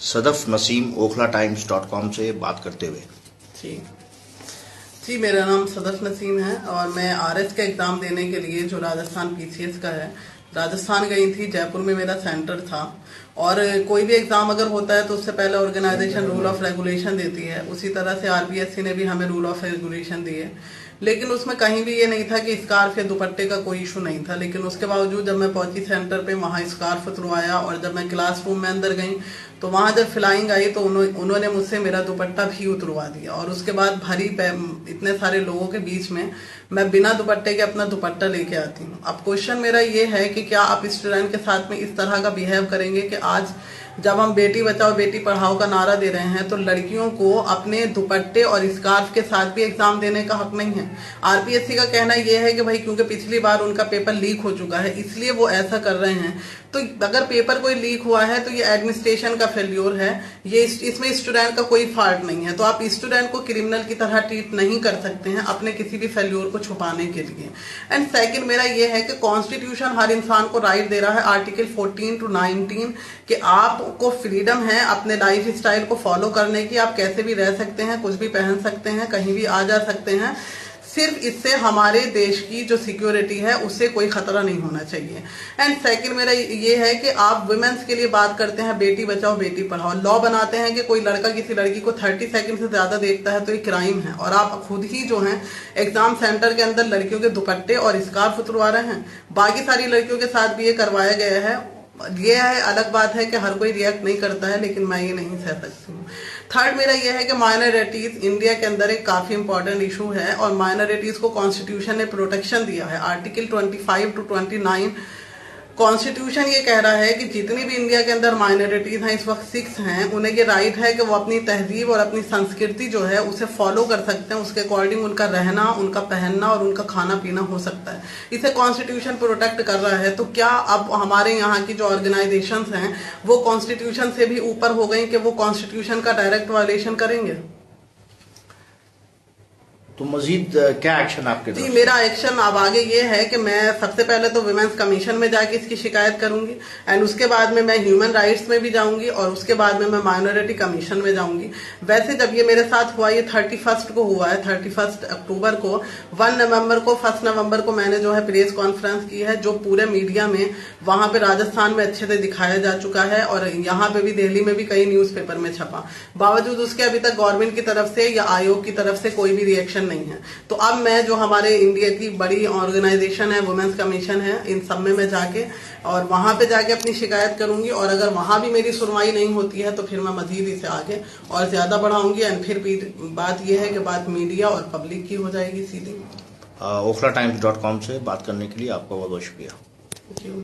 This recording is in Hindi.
सदफ नसीम okhlattimes.com से बात करते हुए। जी, मेरा नाम सदफ नसीम है और मैं आरएस का एग्ज़ाम देने के लिए जो राजस्थान पीसीएस का है, राजस्थान गई थी। जयपुर में मेरा सेंटर था। और कोई भी एग्ज़ाम अगर होता है तो उससे पहले ऑर्गेनाइजेशन रूल ऑफ रेगुलेशन देती है। उसी तरह से आरपीएससी ने भी हमें रूल ऑफ रेगुलेशन दी है, लेकिन उसमें कहीं भी ये नहीं था कि स्कार्फ या दुपट्टे का कोई इशू नहीं था। लेकिन उसके बावजूद जब मैं पहुंची सेंटर पे, वहाँ स्कार्फ उतरवाया और जब मैं क्लासरूम में अंदर गई तो वहाँ जब फ्लाइंग आई तो उन्होंने मुझसे मेरा दुपट्टा भी उतरवा दिया। और उसके बाद इतने सारे लोगों के बीच में मैं बिना दुपट्टे के अपना दुपट्टा लेके आती हूँ। अब क्वेश्चन मेरा ये है कि क्या आप स्टूडेंट के साथ में इस तरह का बिहेव करेंगे कि आज जब हम बेटी बचाओ बेटी पढ़ाओ का नारा दे रहे हैं तो लड़कियों को अपने दुपट्टे और स्कार्फ के साथ भी एग्जाम देने का हक नहीं है। आरपीएससी का कहना यह है कि भाई क्योंकि पिछली बार उनका पेपर लीक हो चुका है इसलिए वो ऐसा कर रहे हैं। तो अगर पेपर कोई लीक हुआ है तो ये एडमिनिस्ट्रेशन का फेल्योर है, ये इसमें स्टूडेंट का कोई फॉल्ट नहीं है। तो आप स्टूडेंट को क्रिमिनल की तरह ट्रीट नहीं कर सकते हैं अपने किसी भी फेल्योर को छुपाने के लिए। एंड सेकंड मेरा ये है कि कॉन्स्टिट्यूशन हर इंसान को राइट दे रहा है, आर्टिकल 14 to 19, कि आपको फ्रीडम है अपने लाइफ स्टाइल को फॉलो करने की। आप कैसे भी रह सकते हैं, कुछ भी पहन सकते हैं, कहीं भी आ जा सकते हैं। सिर्फ इससे हमारे देश की जो सिक्योरिटी है उससे कोई खतरा नहीं होना चाहिए। एंड सेकंड मेरा ये है कि आप वुमेन्स के लिए बात करते हैं, बेटी बचाओ बेटी पढ़ाओ, लॉ बनाते हैं कि कोई लड़का किसी लड़की को 30 सेकंड से ज्यादा देखता है तो ये क्राइम है। और आप खुद ही जो है एग्जाम सेंटर के अंदर लड़कियों के दुपट्टे और स्कार्फ उतरवा रहे हैं। बाकी सारी लड़कियों के साथ भी ये करवाया गया है। ये है, अलग बात है कि हर कोई रिएक्ट नहीं करता है, लेकिन मैं ये नहीं सह सकती हूँ। थर्ड मेरा ये है कि माइनॉरिटीज इंडिया के अंदर एक काफी इंपॉर्टेंट इशू है और माइनॉरिटीज को कॉन्स्टिट्यूशन ने प्रोटेक्शन दिया है। आर्टिकल 25 to 29 कॉन्स्टिट्यूशन ये कह रहा है कि जितनी भी इंडिया के अंदर माइनॉरिटीज हैं, इस वक्त 6 हैं, उन्हें ये राइट है कि वो अपनी तहजीब और अपनी संस्कृति जो है उसे फॉलो कर सकते हैं। उसके अकॉर्डिंग उनका रहना, उनका पहनना और उनका खाना पीना हो सकता है। इसे कॉन्स्टिट्यूशन प्रोटेक्ट कर रहा है। तो क्या अब हमारे यहाँ की जो ऑर्गेनाइजेशंस हैं वो कॉन्स्टिट्यूशन से भी ऊपर हो गई कि वो कॉन्स्टिट्यूशन का डायरेक्ट वायलेशन करेंगे? तो मजीद क्या एक्शन आपके? जी, मेरा एक्शन अब आगे ये है कि मैं सबसे पहले तो वुमेन्स कमीशन में जाके इसकी शिकायत करूंगी एंड उसके बाद में मैं ह्यूमन राइट्स में भी जाऊंगी और उसके बाद में मैं माइनॉरिटी कमीशन में जाऊंगी। वैसे जब ये मेरे साथ हुआ, ये 31 को हुआ है, 31 अक्टूबर को, 1 नवंबर को, 1 नवंबर को मैंने जो है प्रेस कॉन्फ्रेंस की है, जो पूरे मीडिया में वहां पे राजस्थान में अच्छे से दिखाया जा चुका है और यहाँ पे भी, दिल्ली में भी कई न्यूज़पेपर में छपा। बावजूद उसके अभी तक गवर्नमेंट की तरफ से या आयोग की तरफ से कोई भी रिएक्शन नहीं है। तो अब मैं जो हमारे इंडिया की बड़ी ऑर्गेनाइजेशन है, वुमेन्स कमीशन है, इन सब में मैं जाके और वहां पे जाके अपनी शिकायत करूंगी और अगर वहां भी मेरी सुनवाई नहीं होती है तो फिर मैं मजीद इसे आगे और ज्यादा बढ़ाऊंगी। एंड फिर बात यह है कि बात मीडिया और पब्लिक की हो जाएगी सीधी। okhlattimes.com से बात करने के लिए आपका बहुत बहुत शुक्रिया।